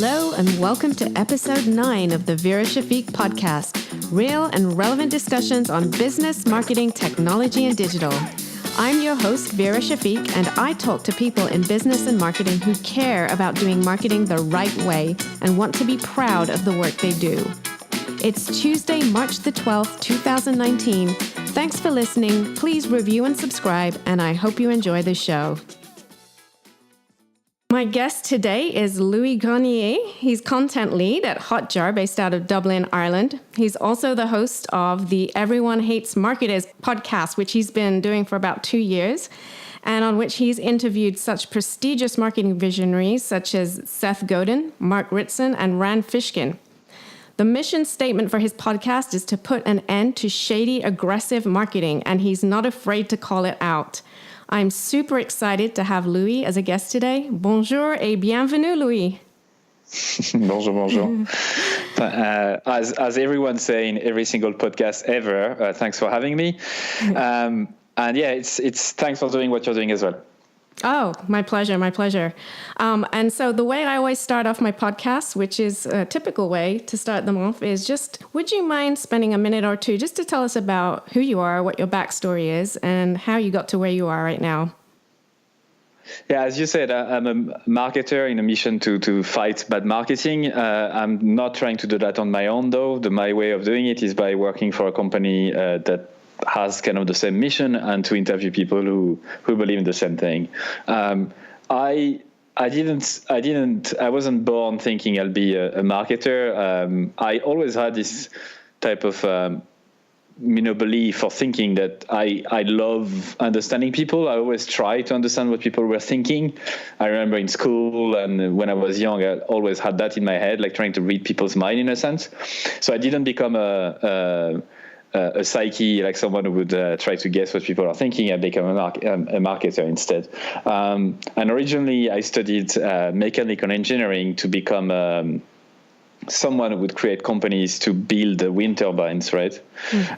Hello and welcome to episode 9 of the Vera Shafiq podcast, real and relevant discussions on business, marketing, technology, and digital. I'm your host, Vera Shafiq, and I talk to people in business and marketing who care about doing marketing the right way and want to be proud of the work they do. It's Tuesday, March the 12th, 2019. Thanks for listening. Please review and subscribe, and I hope you enjoy the show. My guest today is Louis Grenier. He's content lead at Hotjar, based out of Dublin, Ireland. He's also the host of the Everyone Hates Marketers podcast, which he's been doing for about 2 years, and on which he's interviewed such prestigious marketing visionaries such as Seth Godin, Mark Ritson, and Rand Fishkin. The mission statement for his podcast is to put an end to shady, aggressive marketing, and he's not afraid to call it out. I'm super excited to have Louis as a guest today. Bonjour et bienvenue, Louis. Bonjour. As everyone's saying, every single podcast ever, thanks for having me. And yeah, it's thanks for doing what you're doing as well. Oh, my pleasure. And so the way I always start off my podcast, which is a typical way to start them off, is just, would you mind spending a minute or two just to tell us about who you are, what your backstory is, and how you got to where you are right now? Yeah, as you said, I'm a marketer in a mission to fight bad marketing. I'm not trying to do that on my own, though. My way of doing it is by working for a company that has kind of the same mission and to interview people who believe in the same thing. I wasn't born thinking I'll be a marketer. I always had this type of belief or thinking that I love understanding people. I always try to understand what people were thinking. I remember in school and when I was young, I always had that in my head, like trying to read people's mind in a sense. So I didn't become a psyche, like someone who would try to guess what people are thinking. I became a marketer instead. And originally I studied mechanical engineering to become someone who would create companies to build wind turbines, right?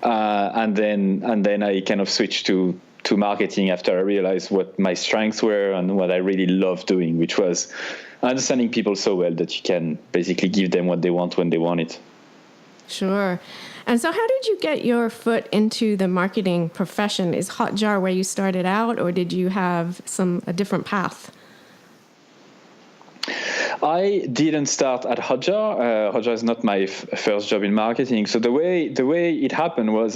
And then I kind of switched to marketing after I realized what my strengths were and what I really love doing, which was understanding people so well that you can basically give them what they want when they want it. Sure. And so how did you get your foot into the marketing profession? Is Hotjar where you started out, or did you have a different path? I didn't start at Hotjar. Hotjar is not my first job in marketing. So the way it happened was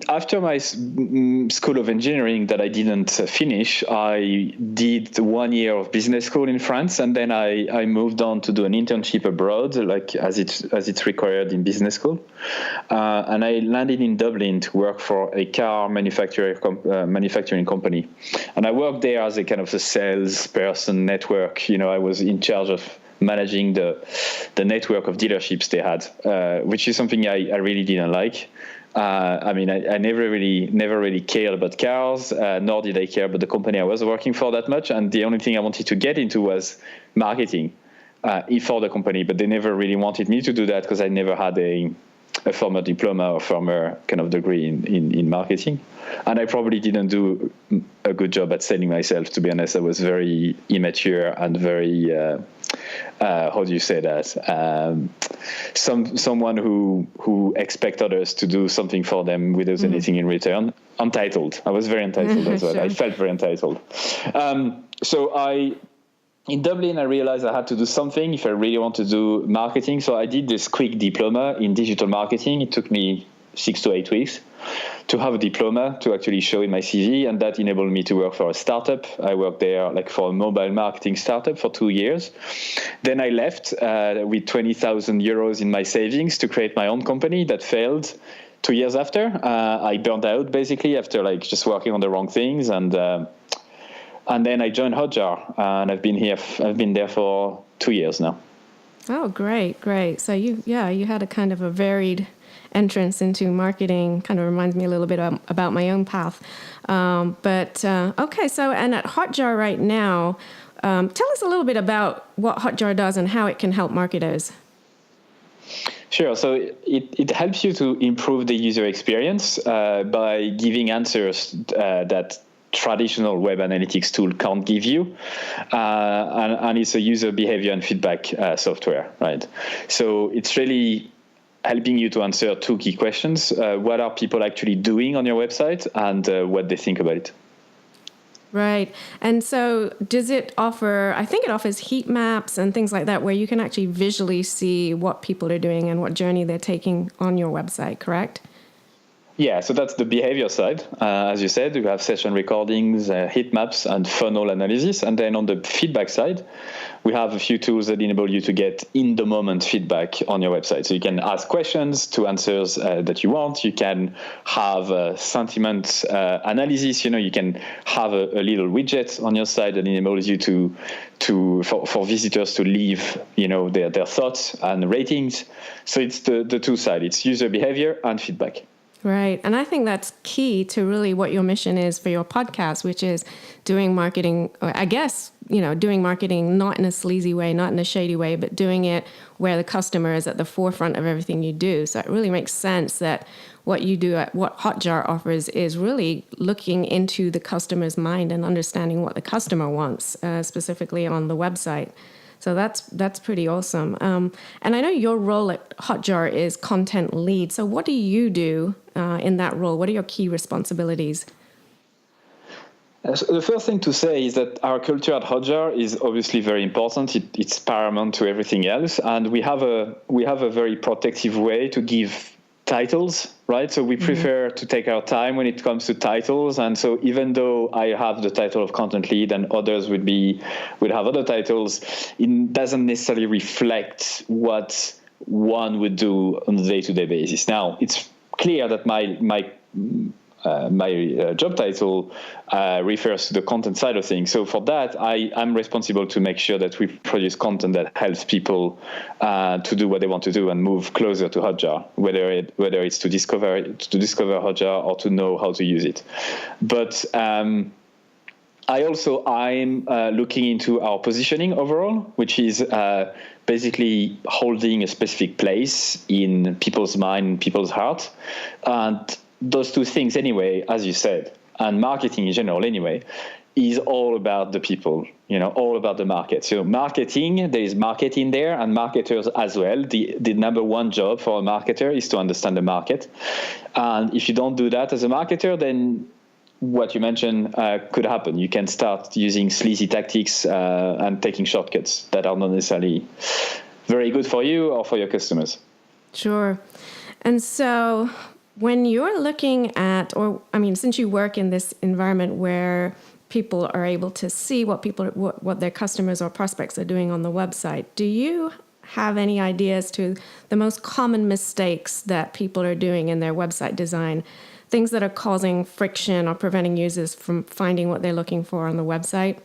after my school of engineering that I didn't finish, I did 1 year of business school in France, and then I moved on to do an internship abroad, like as it's required in business school. And I landed in Dublin to work for a car manufacturing company, and I worked there as a kind of a salesperson network. I was in charge of managing the network of dealerships they had, which is something I really didn't like. I never really cared about cars, nor did I care about the company I was working for that much. And the only thing I wanted to get into was marketing for the company. But they never really wanted me to do that because I never had a formal diploma or formal kind of degree in marketing. And I probably didn't do a good job at selling myself, to be honest. I was very immature and very, how do you say that? Someone who expects others to do something for them without anything in return. Untitled. I was very entitled as well. Sure. I felt very entitled. In Dublin, I realized I had to do something if I really want to do marketing. So I did this quick diploma in digital marketing. It took me 6 to 8 weeks to have a diploma to actually show in my CV, and that enabled me to work for a startup. I worked there for a mobile marketing startup for 2 years. Then I left with 20,000 euros in my savings to create my own company that failed 2 years after. I burned out basically after just working on the wrong things, and then I joined Hotjar, and I've been there for 2 years now. Oh, great. So you had a kind of a varied entrance into marketing. Kind of reminds me a little bit about my own path. Okay, so and at Hotjar right now, tell us a little bit about what Hotjar does and how it can help marketers. Sure. So it helps you to improve the user experience by giving answers that traditional web analytics tool can't give you, and it's a user behavior and feedback software, right? So it's really helping you to answer two key questions. What are people actually doing on your website, and what they think about it? Right. And so does it offer, I think it offers heat maps and things like that, where you can actually visually see what people are doing and what journey they're taking on your website, correct? Yeah, so that's the behavior side. As you said, we have session recordings, heat maps, and funnel analysis. And then on the feedback side, we have a few tools that enable you to get in-the-moment feedback on your website. So you can ask questions to answers that you want. You can have sentiment analysis. You can have a little widget on your site that enables you for visitors to leave, their thoughts and ratings. So it's the two sides. It's user behavior and feedback. Right. And I think that's key to really what your mission is for your podcast, which is doing marketing, doing marketing not in a sleazy way, not in a shady way, but doing it where the customer is at the forefront of everything you do. So it really makes sense that what you do at what Hotjar offers is really looking into the customer's mind and understanding what the customer wants, specifically on the website. So that's pretty awesome. And I know your role at Hotjar is content lead. So what do you do in that role? What are your key responsibilities? So the first thing to say is that our culture at Hotjar is obviously very important. It's paramount to everything else, and we have a very protective way to give titles, right? So we prefer to take our time when it comes to titles. And so even though I have the title of content lead and others would have other titles, it doesn't necessarily reflect what one would do on a day-to-day basis. Now, it's clear that my job title refers to the content side of things. So for that, I'm responsible to make sure that we produce content that helps people to do what they want to do and move closer to Hotjar, whether it's to discover Hotjar or to know how to use it. But I'm looking into our positioning overall, which is basically holding a specific place in people's mind, people's heart. And those two things anyway, as you said, and marketing in general anyway, is all about the people, all about the market. So marketing, there is marketing there and marketers as well. The number one job for a marketer is to understand the market. And if you don't do that as a marketer, then what you mentioned could happen. You can start using sleazy tactics and taking shortcuts that are not necessarily very good for you or for your customers. Sure. And so when you're looking at, since you work in this environment where people are able to see what their customers or prospects are doing on the website, do you have any ideas to the most common mistakes that people are doing in their website design, things that are causing friction or preventing users from finding what they're looking for on the website?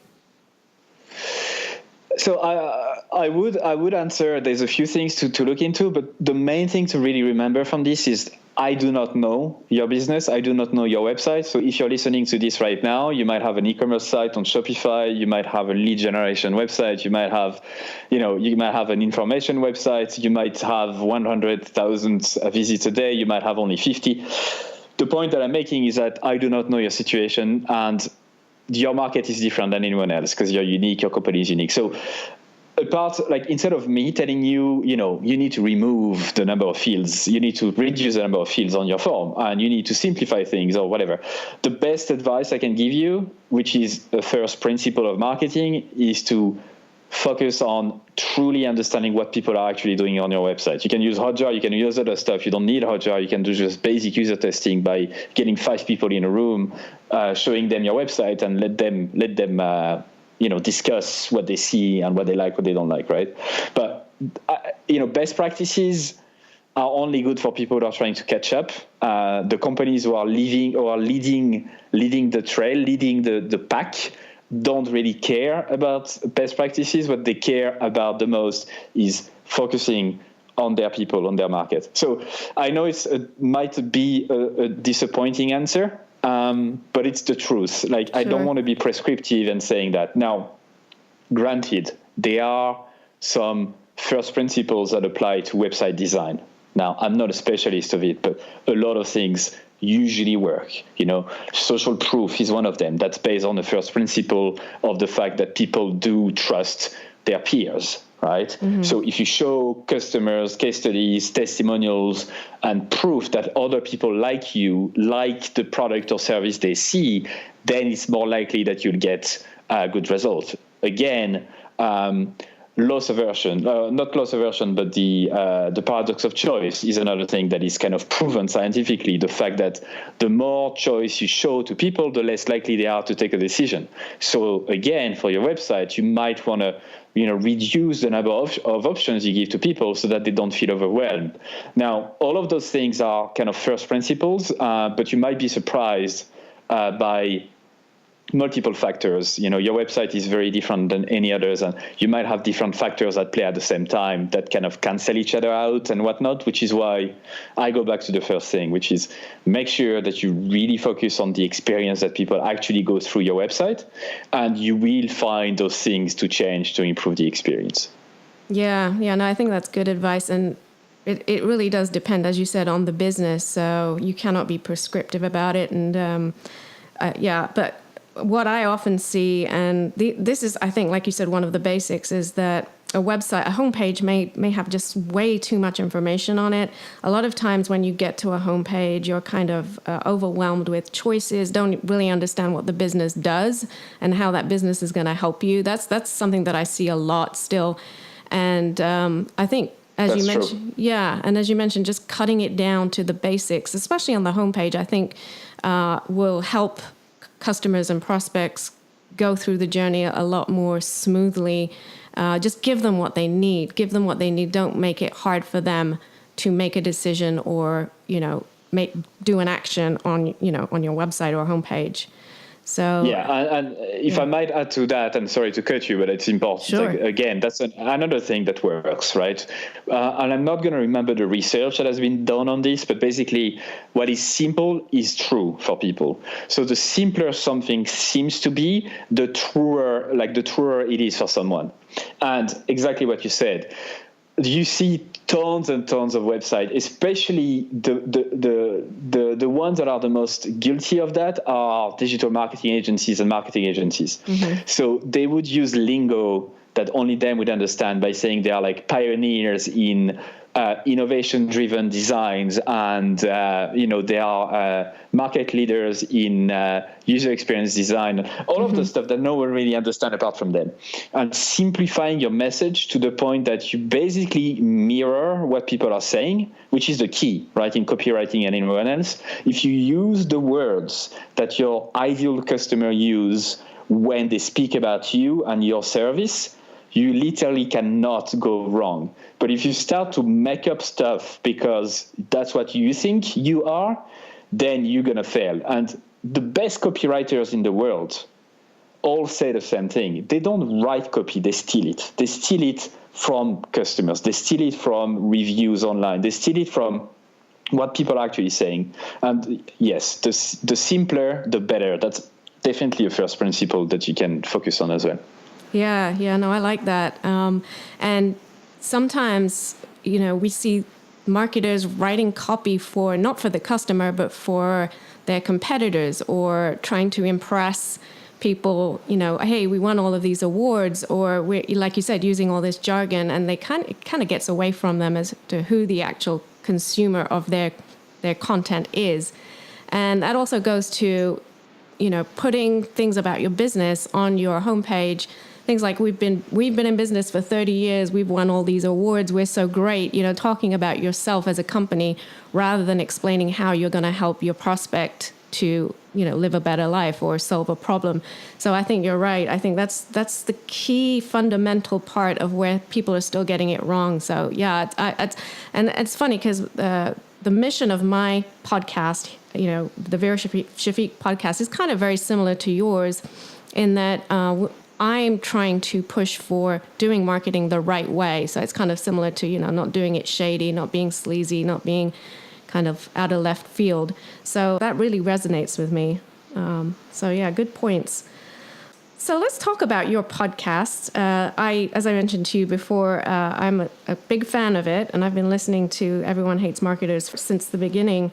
So I would answer, there's a few things to look into, but the main thing to really remember from this is I do not know your business. I do not know your website. So if you're listening to this right now, you might have an e-commerce site on Shopify. You might have a lead generation website. You might have, an information website. You might have 100,000 visits a day. You might have only 50. The point that I'm making is that I do not know your situation, and your market is different than anyone else because you're unique, your company is unique. So instead of me telling you, you need to remove the number of fields, you need to reduce the number of fields on your form, and you need to simplify things or whatever, the best advice I can give you, which is the first principle of marketing, is to focus on truly understanding what people are actually doing on your website. You can use Hotjar, you can use other stuff. You don't need Hotjar. You can do just basic user testing by getting 5 people in a room, showing them your website, and let them discuss what they see and what they like, what they don't like, right? But, best practices are only good for people who are trying to catch up. The companies who are leading the trail, leading the pack, don't really care about best practices. What they care about the most is focusing on their people, on their market. So I know it might be a disappointing answer, but it's the truth. Sure. I don't want to be prescriptive and saying that. Now, granted, there are some first principles that apply to website design. Now, I'm not a specialist of it, but a lot of things usually work. Social proof is one of them. That's based on the first principle of the fact that people do trust their peers, right? Mm-hmm. So if you show customers case studies, testimonials, and proof that other people like you, like the product or service they see, then it's more likely that you'll get a good result. Again, loss aversion, not loss aversion, but the paradox of choice is another thing that is kind of proven scientifically. The fact that the more choice you show to people, the less likely they are to take a decision. So again, for your website, you might want to reduce the number of options you give to people so that they don't feel overwhelmed. Now, all of those things are kind of first principles, but you might be surprised by multiple factors. Your website is very different than any others, and you might have different factors at play at the same time that kind of cancel each other out and whatnot, which is why I go back to the first thing, which is make sure that you really focus on the experience that people actually go through your website, and you will find those things to change to improve the experience. Yeah, no, I think that's good advice. And it really does depend, as you said, on the business. So you cannot be prescriptive about it. And but what I often see, and this is, I think, like you said, one of the basics, is that a website, a homepage may have just way too much information on it. A lot of times when you get to a homepage, you're kind of overwhelmed with choices, don't really understand what the business does and how that business is going to help you. That's something that I see a lot still. And I think, as you mentioned, and as you mentioned, just cutting it down to the basics, especially on the homepage, I think will help customers and prospects go through the journey a lot more smoothly. Just give them what they need. Don't make it hard for them to make a decision or, do an action on your website or homepage. So and if I might add to that, and sorry to cut you, but it's important. Sure. Again, that's another thing that works, right? And I'm not going to remember the research that has been done on this, but basically what is simple is true for people. So the simpler something seems to be, the truer it is for someone. And exactly what you said. You see tons and tons of websites, especially the ones that are the most guilty of that are digital marketing agencies and marketing agencies. Mm-hmm. So they would use lingo that only them would understand by saying they are like pioneers in innovation-driven designs, and they are market leaders in user experience design, all of the stuff that no one really understands apart from them. And simplifying your message to the point that you basically mirror what people are saying, which is the key, right, in copywriting and anyone else. If you use the words that your ideal customer use when they speak about you and your service, you literally cannot go wrong. But if you start to make up stuff because that's what you think you are, then you're going to fail. And the best copywriters in the world all say the same thing. They don't write copy, they steal it. They steal it from customers. They steal it from reviews online. They steal it from what people are actually saying. And yes, the simpler, the better. That's definitely a first principle that you can focus on as well. Yeah, no, I like that. And sometimes, we see marketers writing copy not for the customer, but for their competitors, or trying to impress people, hey, we won all of these awards, or we're, like you said, using all this jargon, and it kind of gets away from them as to who the actual consumer of their content is. And that also goes to, putting things about your business on your homepage. Things like we've been in business for 30 years. We've won all these awards. We're so great. Talking about yourself as a company rather than explaining how you're going to help your prospect to, live a better life or solve a problem. So I think you're right. I think that's the key fundamental part of where people are still getting it wrong. So yeah, and it's funny because the mission of my podcast, the Vera Shafiq podcast, is kind of very similar to yours in that I'm trying to push for doing marketing the right way. So it's kind of similar to, not doing it shady, not being sleazy, not being kind of out of left field. So that really resonates with me. So yeah, good points. So let's talk about your podcast. As I mentioned to you before, I'm a big fan of it, and I've been listening to Everyone Hates Marketers since the beginning.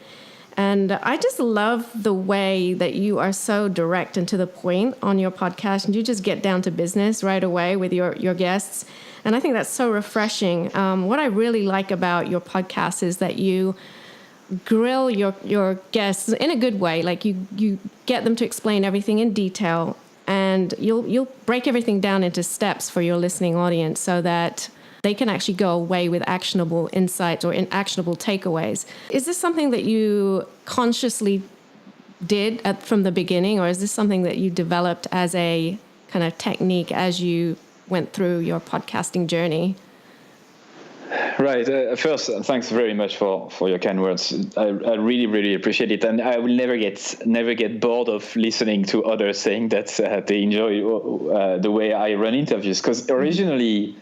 And I just love the way that you are so direct and to the point on your podcast, and you just get down to business right away with your guests. And I think that's so refreshing. What I really like about your podcast is that you grill your guests in a good way. Like you get them to explain everything in detail, and you'll break everything down into steps for your listening audience so that they can actually go away with actionable insights or actionable takeaways. Is this something that you consciously did from the beginning, or is this something that you developed as a kind of technique as you went through your podcasting journey? Right. First, thanks very much for your kind words. I really, really appreciate it, and I will never get bored of listening to others saying that they enjoy the way I run interviews. Because originally,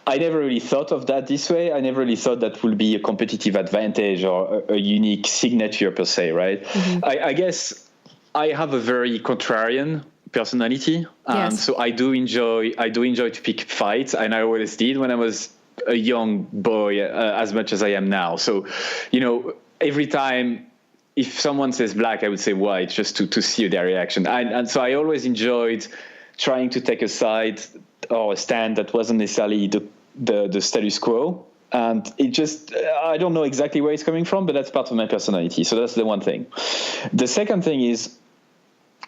I never really thought of that this way. I never really thought that would be a competitive advantage or a unique signature per se. Right. Mm-hmm. I guess I have a very contrarian personality, yes. So I do enjoy to pick fights, and I always did when I was a young boy as much as I am now. So, every time if someone says black, I would say white just to see their reaction. And so I always enjoyed trying to take a side or a stand that wasn't necessarily the status quo. And it just, I don't know exactly where it's coming from, but that's part of my personality. So that's the one thing. The second thing is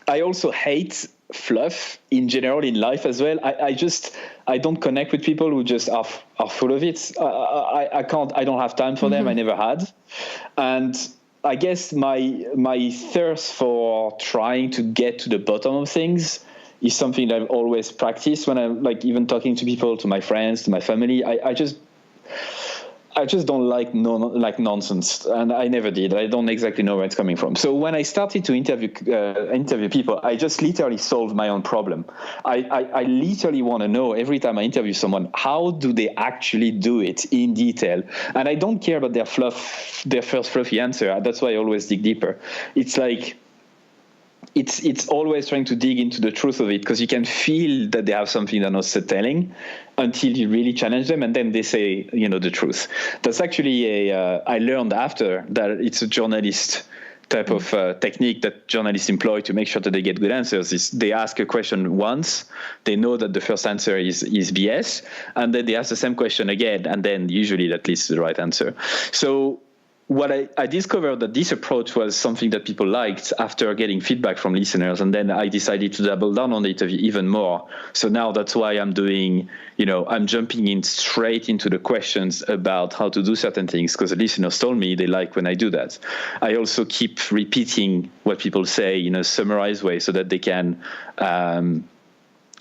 I also hate fluff in general in life as well. I don't connect with people who just are full of it. I don't have time for them. I never had. And I guess my thirst for trying to get to the bottom of things is something that I've always practiced when I'm like even talking to people, to my friends, to my family. I just don't like nonsense, and I never did. I don't exactly know where it's coming from. So when I started to interview people, I just literally solved my own problem. I literally want to know every time I interview someone, how do they actually do it in detail? And I don't care about their first fluffy answer. That's why I always dig deeper. It's like it's always trying to dig into the truth of it, because you can feel that they have something they're not telling until you really challenge them, and then they say, the truth. That's actually I learned after that it's a journalist type of technique that journalists employ to make sure that they get good answers. Is they ask a question once, they know that the first answer is BS, and then they ask the same question again, and then usually that leads to the right answer. So what I discovered that this approach was something that people liked after getting feedback from listeners, and then I decided to double down on the interview even more. So now that's why I'm doing, I'm jumping in straight into the questions about how to do certain things, because the listeners told me they like when I do that. I also keep repeating what people say in a summarized way so that they can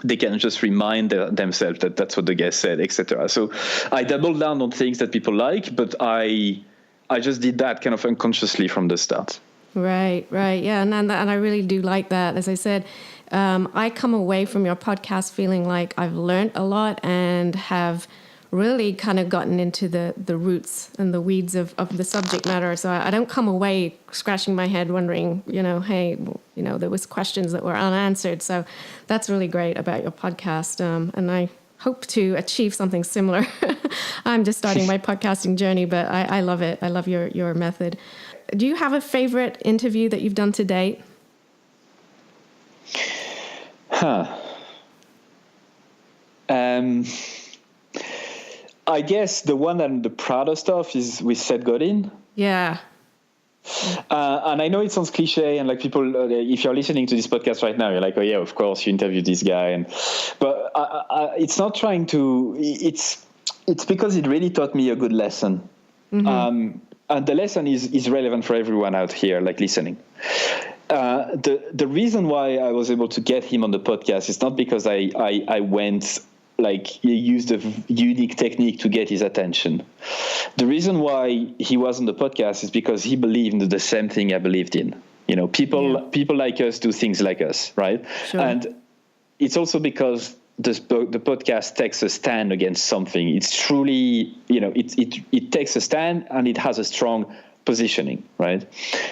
just remind themselves that that's what the guest said, etc. So I double down on things that people like, but I just did that kind of unconsciously from the start. Right. Yeah. And I really do like that. As I said, I come away from your podcast feeling like I've learned a lot and have really kind of gotten into the roots and the weeds of the subject matter. So I don't come away scratching my head wondering, hey, there was questions that were unanswered. So that's really great about your podcast. And I hope to achieve something similar. I'm just starting my podcasting journey, but I love it. I love your method. Do you have a favorite interview that you've done to date? I guess the one I'm the proudest of is with Seth Godin. Yeah. And I know it sounds cliche, and like people, if you're listening to this podcast right now, you're like, oh yeah, of course you interviewed this guy. But it's not trying to, it's because it really taught me a good lesson. Mm-hmm. And the lesson is relevant for everyone out here, like listening. The reason why I was able to get him on the podcast is not because I went, like, he used a unique technique to get his attention. The reason why he was on the podcast is because he believed in the same thing I believed in. People like us do things like us, right? Sure. And it's also because the podcast takes a stand against something. It's truly, it takes a stand, and it has a strong positioning, right?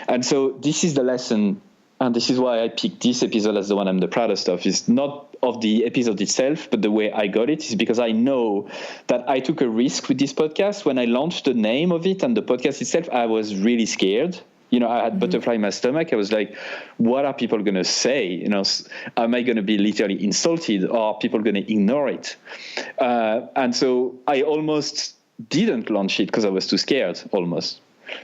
And so this is the lesson, and this is why I picked this episode as the one I'm the proudest of. It's not of the episode itself, but the way I got it is because I know that I took a risk with this podcast. When I launched the name of it and the podcast itself, I was really scared. I had butterfly in my stomach. I was like, what are people going to say? Am I going to be literally insulted, or are people going to ignore it? And so I almost didn't launch it because I was too scared, almost.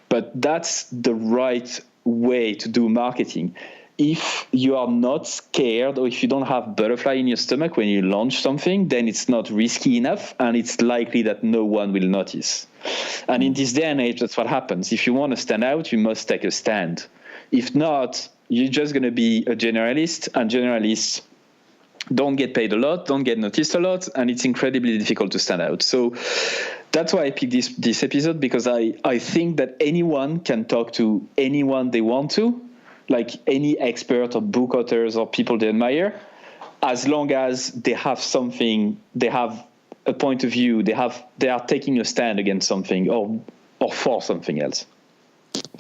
But that's the right way to do marketing. If you are not scared, or if you don't have butterfly in your stomach when you launch something, then it's not risky enough, and it's likely that no one will notice. And in this day and age, that's what happens. If you want to stand out, you must take a stand. If not, you're just going to be a generalist, and generalists don't get paid a lot, don't get noticed a lot, and it's incredibly difficult to stand out. So that's why I picked this episode, because I think that anyone can talk to anyone they want to, like any expert or book authors or people they admire, as long as they have something, they have a point of view, they are taking a stand against something or for something else.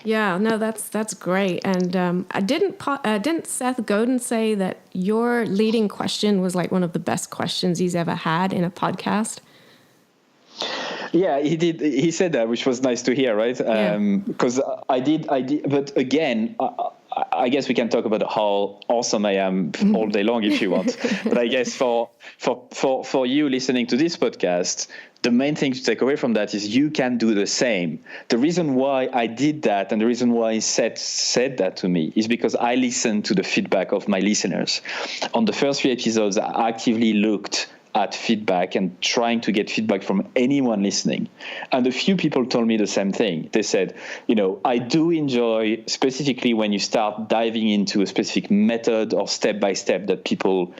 Yeah, no, that's great. And didn't Seth Godin say that your leading question was like one of the best questions he's ever had in a podcast? Yeah, he did. He said that, which was nice to hear, right? Because I did. But again, I guess we can talk about how awesome I am all day long if you want. But I guess for you listening to this podcast, the main thing to take away from that is you can do the same. The reason why I did that, and the reason why Seth said that to me, is because I listened to the feedback of my listeners. On the first 3 episodes, I actively looked at feedback and trying to get feedback from anyone listening. And a few people told me the same thing. They said, I do enjoy specifically when you start diving into a specific method or step-by-step that people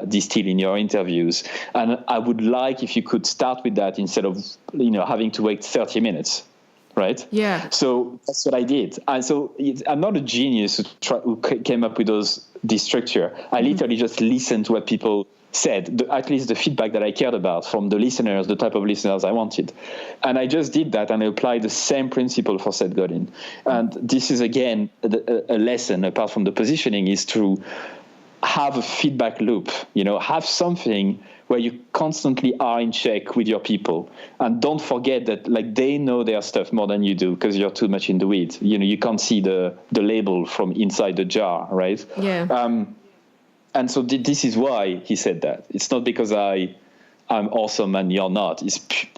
distill in your interviews. And I would like if you could start with that instead of, having to wait 30 minutes. Right? Yeah. So that's what I did. And so I'm not a genius who came up with this structure. I literally just listened to what people said, at least the feedback that I cared about from the listeners, the type of listeners I wanted. And I just did that, and I applied the same principle for Seth Godin. And this is, again, a lesson, apart from the positioning, is to have a feedback loop, have something where you constantly are in check with your people. And don't forget that they know their stuff more than you do, because you're too much in the weeds. You can't see the label from inside the jar, right? Yeah. And so this is why he said that. It's not because I'm awesome and you're not.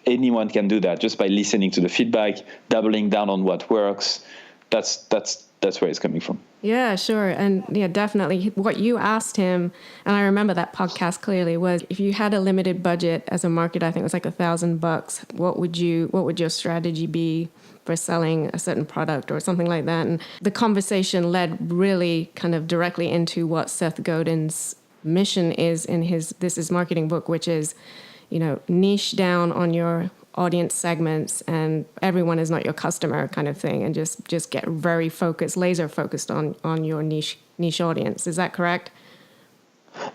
Anyone can do that just by listening to the feedback, doubling down on what works. That's where it's coming from. Yeah, sure. And yeah, definitely what you asked him, and I remember that podcast clearly, was if you had a limited budget as a marketer, I think it was like $1,000, what would your strategy be for selling a certain product or something like that? And the conversation led really kind of directly into what Seth Godin's mission is in his This Is Marketing book, which is, niche down on your audience segments, and everyone is not your customer kind of thing, and just get very focused, laser focused on your niche audience. Is that correct?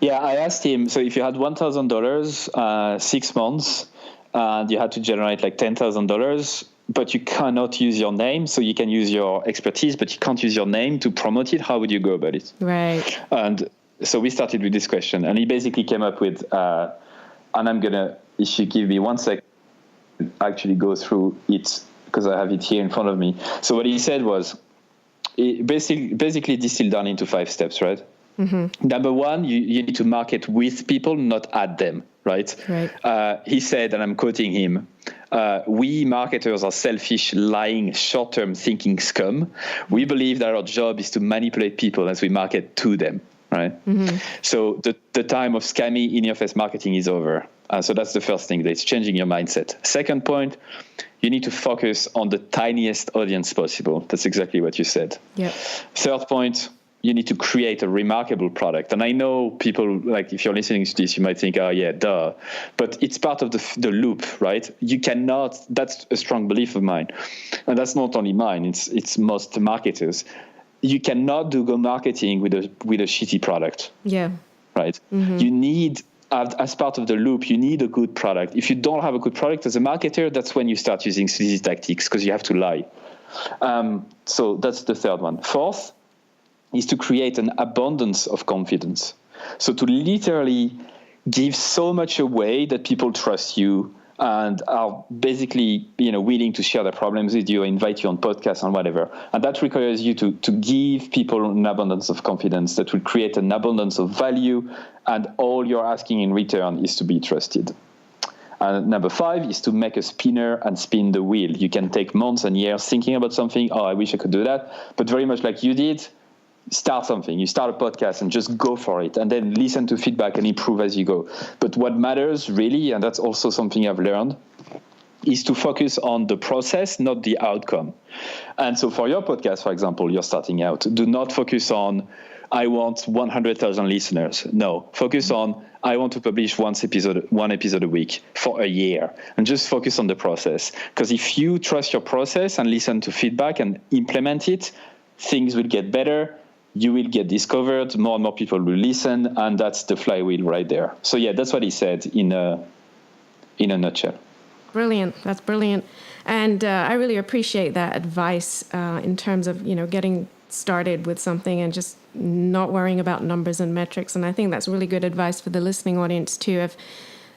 Yeah, I asked him, so if you had $1,000, 6 months, and you had to generate like $10,000, but you cannot use your name, so you can use your expertise, but you can't use your name to promote it, how would you go about it? Right. And so we started with this question, and he basically came up with, and I'm going to, if you give me 1 second, actually go through it, because I have it here in front of me. So what he said was, it basically distilled down into 5 steps, right? Mm-hmm. Number 1, you need to market with people, not at them, right? He said, and I'm quoting him, we marketers are selfish, lying, short-term thinking scum. We believe that our job is to manipulate people as we market to them, right? Mm-hmm. So the time of scammy in-your-face marketing is over. So that's the first thing, that's changing your mindset. Second point, you need to focus on the tiniest audience possible. That's exactly what you said. Yep. Third point, you need to create a remarkable product. And I know people, like if you're listening to this, you might think, oh yeah, duh. But it's part of the loop, right? You cannot, that's a strong belief of mine. And that's not only mine, it's most marketers. You cannot do go marketing with a shitty product. Yeah. Right? Mm-hmm. You need, as part of the loop, you need a good product. If you don't have a good product as a marketer, that's when you start using sleazy tactics, because you have to lie. So that's the third one. Fourth is to create an abundance of confidence. So to literally give so much away that people trust you and are basically, willing to share their problems with you, invite you on podcasts and whatever. And that requires you to give people an abundance of confidence that will create an abundance of value, and all you're asking in return is to be trusted. And number 5 is to make a spinner and spin the wheel. You can take months and years thinking about something. Oh, I wish I could do that. But very much like you did, start something. You start a podcast and just go for it, and then listen to feedback and improve as you go. But what matters really, and that's also something I've learned, is to focus on the process, not the outcome. And so for your podcast, for example, you're starting out, do not focus on, I want 100,000 listeners. No, focus on, I want to publish one episode a week for a year, and just focus on the process. Because if you trust your process and listen to feedback and implement it, things will get better. You will get discovered, more and more people will listen, and that's the flywheel right there. So yeah, that's what he said in a nutshell. Brilliant. That's brilliant. And I really appreciate that advice in terms of, getting started with something and just not worrying about numbers and metrics. And I think that's really good advice for the listening audience too.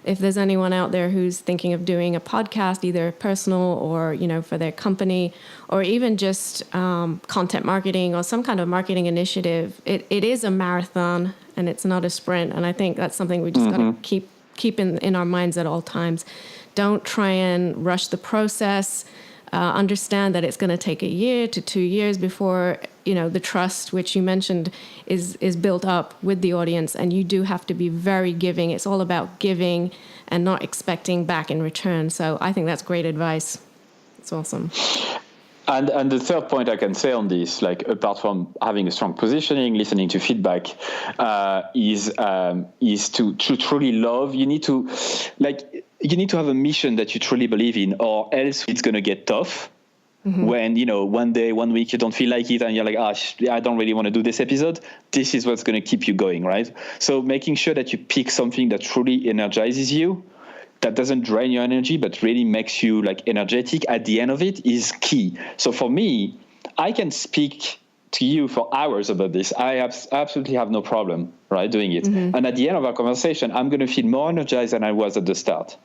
If there's anyone out there who's thinking of doing a podcast, either personal or, for their company, or even just content marketing or some kind of marketing initiative, it is a marathon and it's not a sprint. And I think that's something we just got to keep in our minds at all times. Don't try and rush the process. Understand that it's going to take 1 year to 2 years before, the trust, which you mentioned, is built up with the audience. And you do have to be very giving. It's all about giving and not expecting back in return. So I think that's great advice. It's awesome. And the third point I can say on this, like apart from having a strong positioning, listening to feedback, is to truly love. You need to have a mission that you truly believe in, or else it's going to get tough. Mm-hmm. When, one day, 1 week, you don't feel like it and you're like, I don't really want to do this episode. This is what's going to keep you going, right? So making sure that you pick something that truly energizes you, that doesn't drain your energy, but really makes you energetic at the end of it, is key. So for me, I can speak to you for hours about this. I absolutely have no problem, right, doing it. Mm-hmm. And at the end of our conversation, I'm going to feel more energized than I was at the start.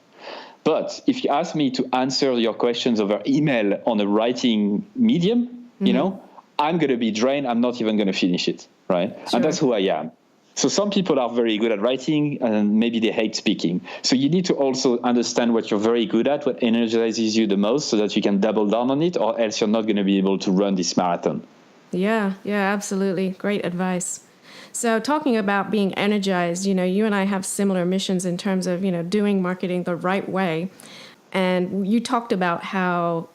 But if you ask me to answer your questions over email on a writing medium, I'm going to be drained. I'm not even going to finish it, right? Sure. And that's who I am. So some people are very good at writing and maybe they hate speaking. So you need to also understand what you're very good at, what energizes you the most, so that you can double down on it, or else you're not going to be able to run this marathon. Yeah, absolutely. Great advice. So talking about being energized, you and I have similar missions in terms of, doing marketing the right way. And you talked about how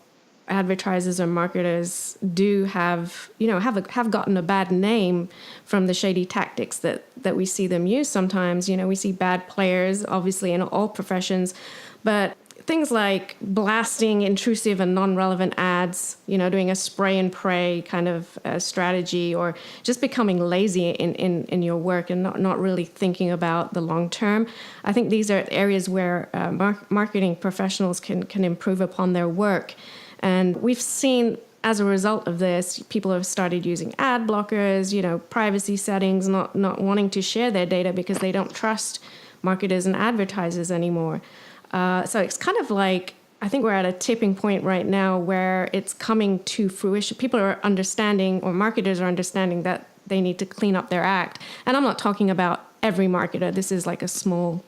advertisers or marketers do have gotten a bad name from the shady tactics that we see them use sometimes. We see bad players, obviously, in all professions, but things like blasting intrusive and non-relevant ads, doing a spray and pray kind of strategy, or just becoming lazy in your work and not really thinking about the long term. I think these are areas where marketing professionals can improve upon their work. And we've seen, as a result of this, people have started using ad blockers, privacy settings, not wanting to share their data because they don't trust marketers and advertisers anymore. So it's kind of like, I think we're at a tipping point right now where it's coming to fruition. People are understanding, or marketers are understanding, that they need to clean up their act. And I'm not talking about every marketer. This is like a small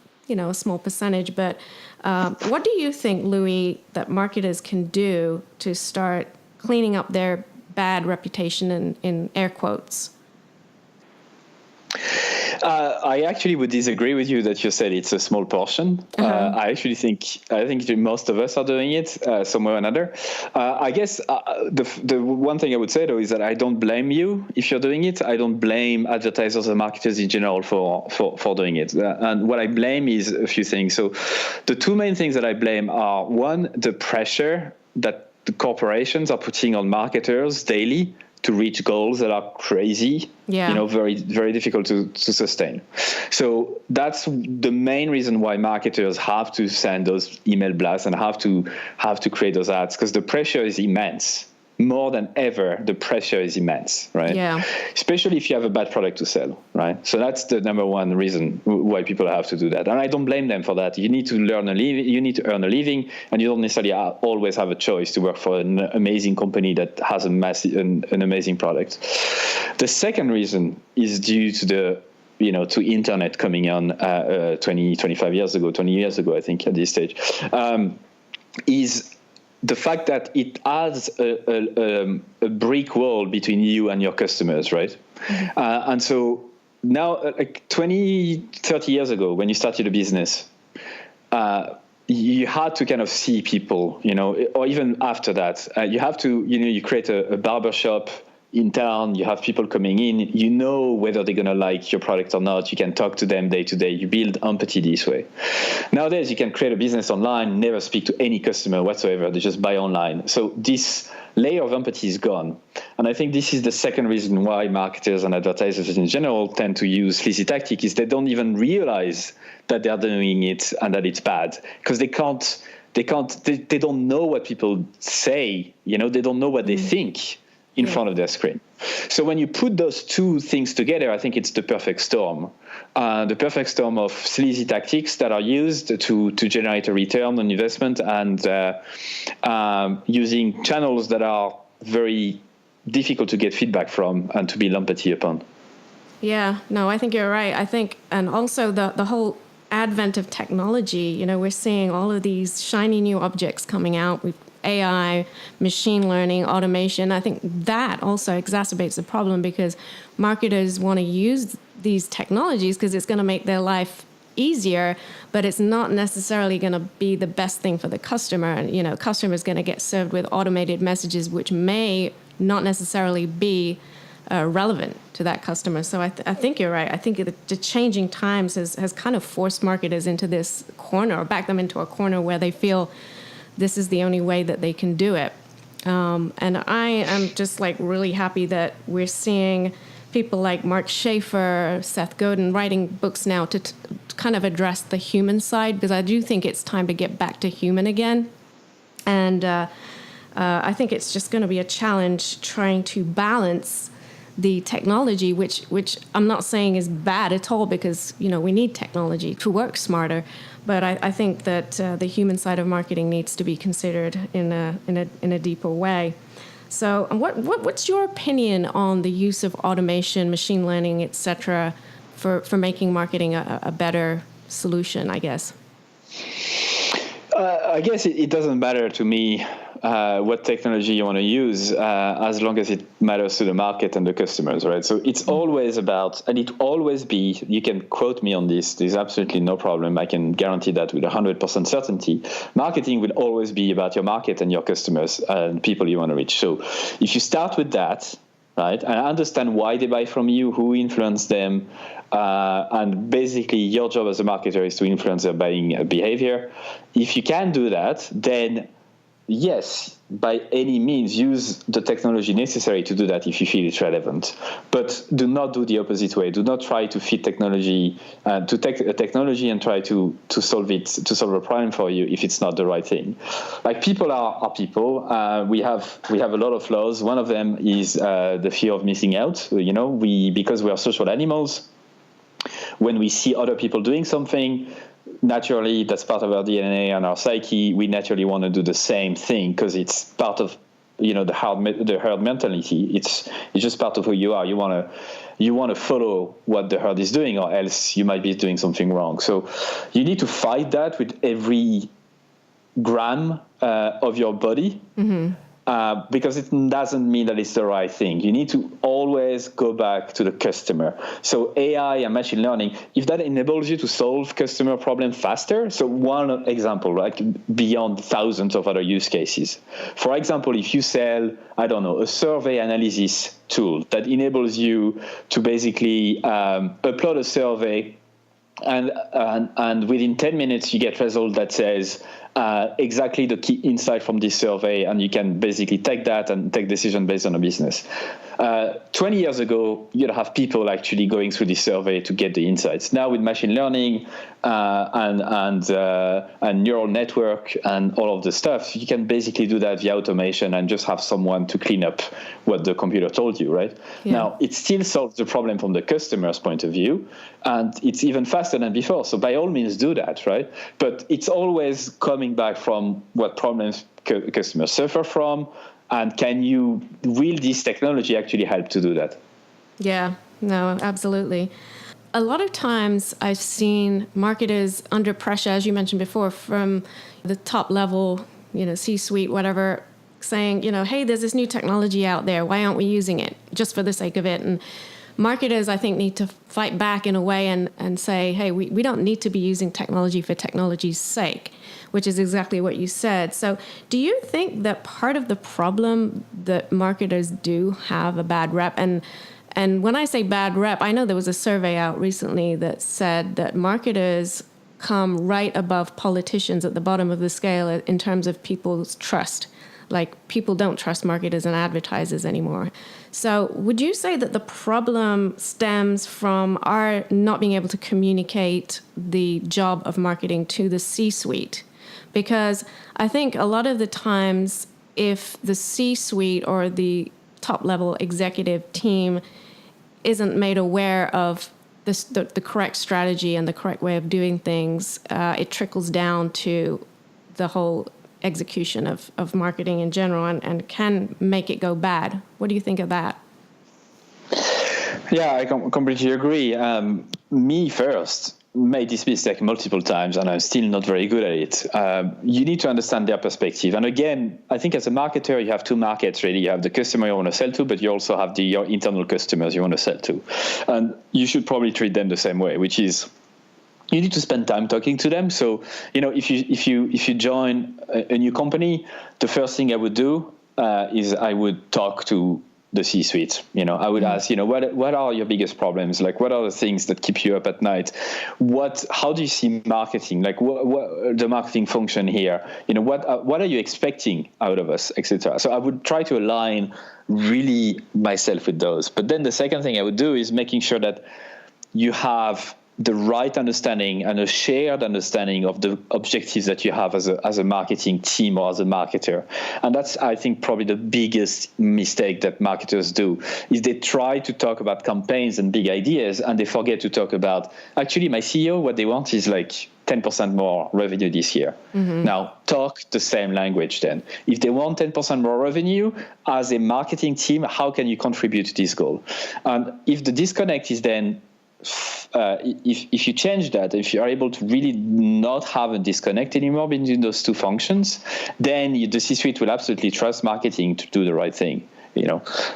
percentage. But what do you think, Louis, that marketers can do to start cleaning up their bad reputation in air quotes? I actually would disagree with you that you said it's a small portion. I actually think most of us are doing it somewhere or another. I guess the one thing I would say though is that I don't blame you if you're doing it. I don't blame advertisers and marketers in general for doing it. And what I blame is a few things. So the two main things that I blame are, one, the pressure that the corporations are putting on marketers daily to reach goals that are crazy, very, very difficult to sustain. So that's the main reason why marketers have to send those email blasts and have to create those ads, because the pressure is immense. more than ever, the pressure is immense, right? Yeah. Especially if you have a bad product to sell, right? So that's the number one reason why people have to do that. And I don't blame them for that. You need to earn a living, and you don't necessarily always have a choice to work for an amazing company that has an amazing product. The second reason is due to to internet coming on 20 years ago, I think, at this stage, is the fact that it adds a brick wall between you and your customers, right? Mm-hmm. And so now, like 20, 30 years ago, when you started a business, you had to kind of see people, or even after that, you have to, you create a barber shop in town, you have people coming in, whether they're going to like your product or not. You can talk to them day to day. You build empathy this way. Nowadays, you can create a business online, never speak to any customer whatsoever. They just buy online. So this layer of empathy is gone. And I think this is the second reason why marketers and advertisers in general tend to use sleazy tactic is they don't even realize that they're doing it and that it's bad, because they don't know what people say. They don't know what they think in front of their screen. So when you put those two things together, I think it's the perfect storm. The perfect storm of sleazy tactics that are used to generate a return on investment, and using channels that are very difficult to get feedback from and to build empathy upon. Yeah, no, I think you're right. I think, and also the whole advent of technology, we're seeing all of these shiny new objects coming out. We've AI, machine learning, automation. I think that also exacerbates the problem, because marketers want to use these technologies because it's going to make their life easier, but it's not necessarily going to be the best thing for the customer. And, customer's going to get served with automated messages, which may not necessarily be relevant to that customer. So I think you're right. I think the changing times has kind of forced marketers into this corner, or backed them into a corner where they feel this is the only way that they can do it. And I am just really happy that we're seeing people like Mark Schaefer, Seth Godin writing books now to kind of address the human side, because I do think it's time to get back to human again. And I think it's just going to be a challenge trying to balance the technology, which I'm not saying is bad at all, because we need technology to work smarter. But I think that the human side of marketing needs to be considered in a deeper way. So, what's your opinion on the use of automation, machine learning, etc., for making marketing a better solution, I guess? I guess it doesn't matter to me what technology you want to use, as long as it matters to the market and the customers, right? So it's always about, and it always be, you can quote me on this, there's absolutely no problem. I can guarantee that with 100% certainty. Marketing will always be about your market and your customers and people you want to reach. So if you start with that, right, and understand why they buy from you, who influenced them, and basically your job as a marketer is to influence their buying behavior. If you can do that, then yes, by any means, use the technology necessary to do that if you feel it's relevant. But do not do the opposite way. Do not try to fit technology, to take a technology and try to solve a problem for you if it's not the right thing. Like, people are people. We have a lot of flaws. One of them is the fear of missing out. Because we are social animals, when we see other people doing something, naturally, that's part of our DNA and our psyche. We naturally want to do the same thing because it's part of, the herd mentality. It's just part of who you are. You want to follow what the herd is doing, or else you might be doing something wrong. So you need to fight that with every gram of your body. Mm-hmm. Because it doesn't mean that it's the right thing. You need to always go back to the customer. So AI and machine learning, if that enables you to solve customer problems faster, so one example, like beyond thousands of other use cases. For example, if you sell, a survey analysis tool that enables you to basically upload a survey, and within 10 minutes you get result that says exactly the key insight from this survey, and you can basically take that and take decision based on a business. 20 years ago, you'd have people actually going through this survey to get the insights. Now with machine learning and neural network and all of the stuff, you can basically do that via automation and just have someone to clean up what the computer told you, right? Yeah. Now, it still solves the problem from the customer's point of view, and it's even faster than before. So by all means, do that, right? But it's always coming back from what problems customers suffer from, and will this technology actually help to do that? Yeah, no, absolutely. A lot of times I've seen marketers under pressure, as you mentioned before, from the top level, C-suite, whatever, saying, hey, there's this new technology out there. Why aren't we using it just for the sake of it? And marketers, I think, need to fight back in a way and say, hey, we don't need to be using technology for technology's sake, which is exactly what you said. So do you think that part of the problem that marketers do have a bad rep? And when I say bad rep, I know there was a survey out recently that said that marketers come right above politicians at the bottom of the scale in terms of people's trust. Like, people don't trust marketers and advertisers anymore. So would you say that the problem stems from our not being able to communicate the job of marketing to the C-suite? Because I think a lot of the times, if the C-suite or the top-level executive team isn't made aware of the correct strategy and the correct way of doing things, it trickles down to the whole execution of marketing in general and can make it go bad. What do you think of that? Yeah, I completely agree. Me first made this mistake multiple times, and I'm still not very good at it. You need to understand their perspective. And again, I think as a marketer, you have two markets, really. You have the customer you want to sell to, but you also have your internal customers you want to sell to. And you should probably treat them the same way, which is you need to spend time talking to them. So, if you join a new company, the first thing I would do is I would talk to the C-suite. I would ask, what are your biggest problems? Like, what are the things that keep you up at night? How do you see marketing? Like, what the marketing function here? What are you expecting out of us, etc. So I would try to align really myself with those. But then the second thing I would do is making sure that you have the right understanding and a shared understanding of the objectives that you have as a marketing team or as a marketer. And that's, I think, probably the biggest mistake that marketers do, is they try to talk about campaigns and big ideas, and they forget to talk about, actually, my CEO, what they want is like 10% more revenue this year. Mm-hmm. Now, talk the same language then. If they want 10% more revenue, as a marketing team, how can you contribute to this goal? And if the disconnect is then if you change that, if you are able to really not have a disconnect anymore between those two functions, then the C-suite will absolutely trust marketing to do the right thing.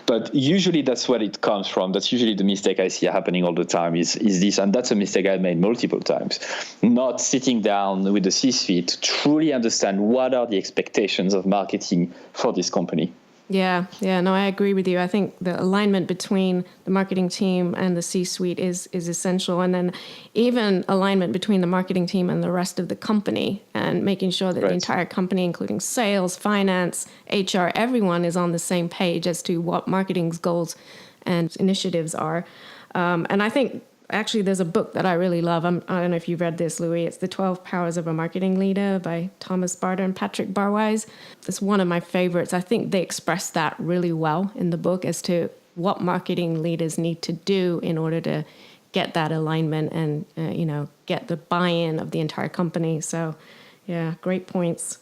But usually that's what it comes from. That's usually the mistake I see happening all the time is this, and that's a mistake I made multiple times. Not sitting down with the C-suite to truly understand what are the expectations of marketing for this company. Yeah, no, I agree with you. I think the alignment between the marketing team and the C-suite is essential. And then even alignment between the marketing team and the rest of the company, and making sure that the entire company, including sales, finance, HR, everyone is on the same page as to what marketing's goals and initiatives are. And I think actually there's a book that I really love. I don't know if you've read this, Louis. It's The 12 Powers of a Marketing Leader by Thomas Barter and Patrick Barwise. It's one of my favorites. I think they express that really well in the book as to what marketing leaders need to do in order to get that alignment and, get the buy-in of the entire company. So, yeah, great points.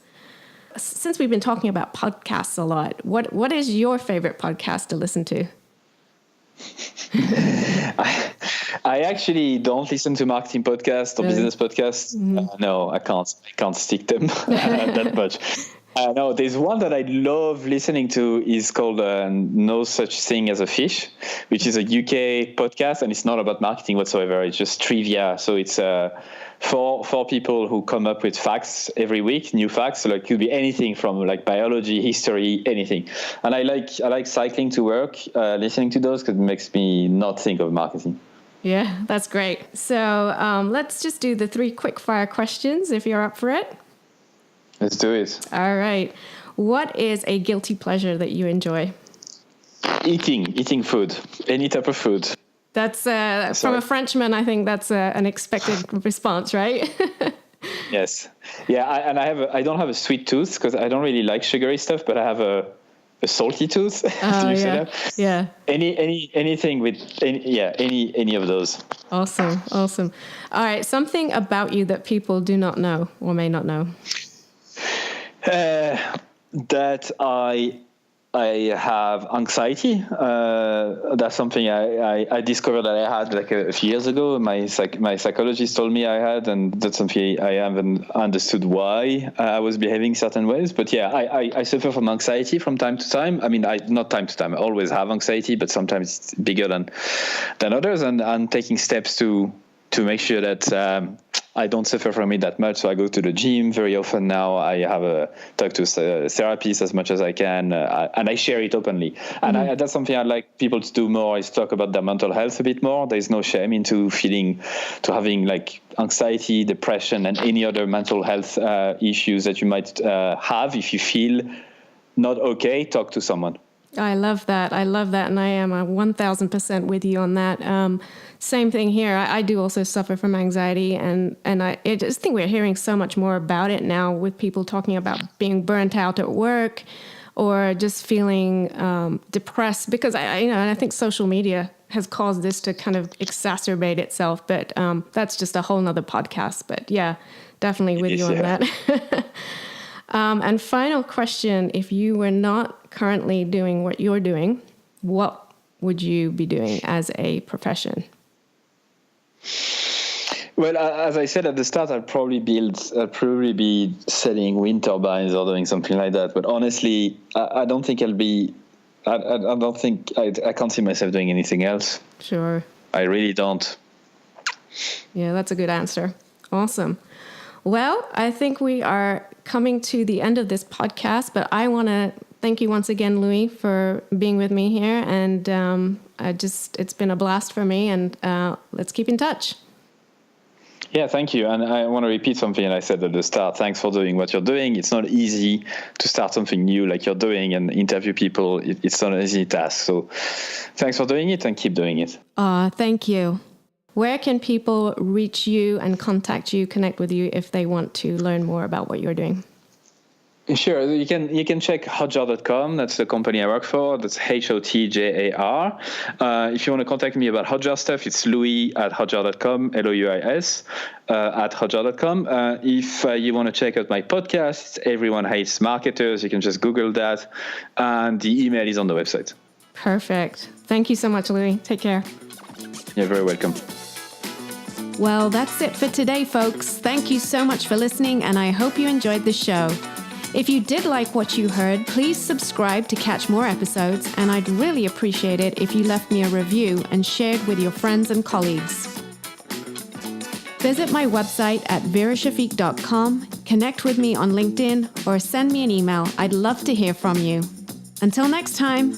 Since we've been talking about podcasts a lot, what is your favorite podcast to listen to? I actually don't listen to marketing podcasts or business podcasts. Mm-hmm. No, I can't stick them that much. No, there's one that I love listening to is called No Such Thing as a Fish, which is a UK podcast, and it's not about marketing whatsoever. It's just trivia. So it's for people who come up with facts every week, new facts. So it could be anything from like biology, history, anything. And I like cycling to work, listening to those because it makes me not think of marketing. Yeah, that's great. So let's just do the 3 quick-fire questions if you're up for it. Let's do it. All right. What is a guilty pleasure that you enjoy? Eating food, any type of food. That's from a Frenchman. I think that's an expected response, right? Yes. Yeah. I don't have a sweet tooth because I don't really like sugary stuff, but I have a salty tooth. Do you see that? Yeah. Anything with any of those. Awesome. All right. Something about you that people do not know or may not know. That I have anxiety. That's something I discovered that I had like a few years ago. My psychologist told me I had, and that's something I haven't understood why I was behaving certain ways. But yeah, I suffer from anxiety from time to time. I mean, not time to time. I always have anxiety, but sometimes it's bigger than others. And I'm taking steps to make sure that I don't suffer from it that much. So I go to the gym very often now. I have talk to a therapist as much as I can, and I share it openly. And that's something I'd like people to do more, is talk about their mental health a bit more. There's no shame into having like anxiety, depression, and any other mental health issues that you might have. If you feel not okay, talk to someone. I love that. And I am 1,000% with you on that. Same thing here. I do also suffer from anxiety, and I just think we're hearing so much more about it now, with people talking about being burnt out at work or just feeling depressed, because I think social media has caused this to kind of exacerbate itself. But that's just a whole nother podcast. But yeah, definitely with you on that. And final question, if you were not currently doing what you're doing, what would you be doing as a profession? Well, as I said at the start, I'd probably be selling wind turbines or doing something like that. But honestly, I don't think I can't see myself doing anything else. Sure. I really don't. Yeah, that's a good answer. Awesome. Well, I think we are coming to the end of this podcast, but I want to thank you once again, Louis, for being with me here. And it's been a blast for me, and let's keep in touch. Yeah, thank you. And I want to repeat something I said at the start. Thanks for doing what you're doing. It's not easy to start something new like you're doing and interview people. It's not an easy task. So thanks for doing it, and keep doing it. Thank you. Where can people reach you and contact you, connect with you if they want to learn more about what you're doing? Sure. You can check Hotjar.com. That's the company I work for. That's Hotjar. If you want to contact me about Hotjar stuff, it's Louis at Hotjar.com, Louis at Hotjar.com. If you want to check out my podcast, it's Everyone Hates Marketers. You can just Google that. And the email is on the website. Perfect. Thank you so much, Louis. Take care. You're very welcome. Well, that's it for today, folks. Thank you so much for listening, and I hope you enjoyed the show. If you did like what you heard, please subscribe to catch more episodes, and I'd really appreciate it if you left me a review and shared with your friends and colleagues. Visit my website at verashafiq.com, connect with me on LinkedIn, or send me an email. I'd love to hear from you. Until next time.